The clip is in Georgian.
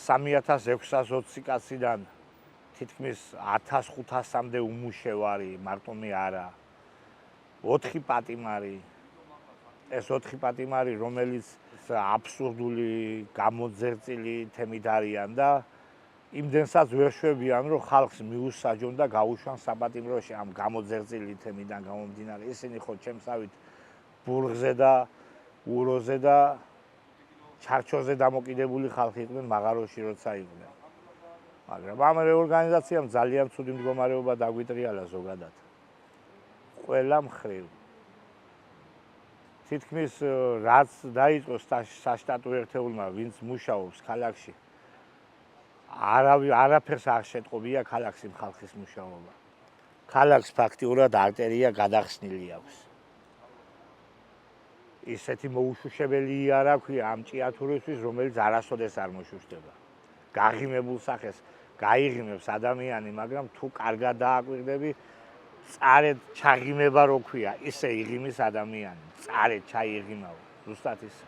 3620 კაციდან თითქმის 1500-მდე უმუშევარი, მარტომი არა. 4 პატიმარი. ეს 4 პატიმარი, რომელიც აბსურდული, გამოძერწილი თემით არიან და იმდენსაც ვერ შვებიან, რომ ხალხს მიუსაჯონ და გაუშვან საპატიმროში ამ გამოძერწილი თემიდან გამომდინარე. ისინი ხო ჩემსავით ბურღზე და უროზე და ჩარჩოზე დამოკიდებული ხალხი იყვნენ მაღაროში როცა იყვნენ. მაგრამ ამ რეორგანიზაციამ ძალიან ცუდი მდგომარეობა დაგვიტრიალა ზოგადად. ყველა მხრივ. თითქმის რაც დაიწყო საშტატო ერთეულმა, ვინც მუშაობს ქალაქში, არაფერს არ შეტყობია ქალაქის იმ ხალხის მუშაობა. ქალაქს ფაქტიურად არტერია გადახსნილი აქვს. ისეთი მოუშუშებელი იარა ქვია ამ ჭიათურისთვის, რომელიც არასოდეს არ მოშუშდება. გაღიმებულ სახეს გაიღიმებს ადამიანი, მაგრამ თუ კარგად დააკვირდები, წარედ ჩაღიმება რო ქვია, ისე იღიმის ადამიანი, წარედ ჩაიღიმაო, ზუსტად ისე.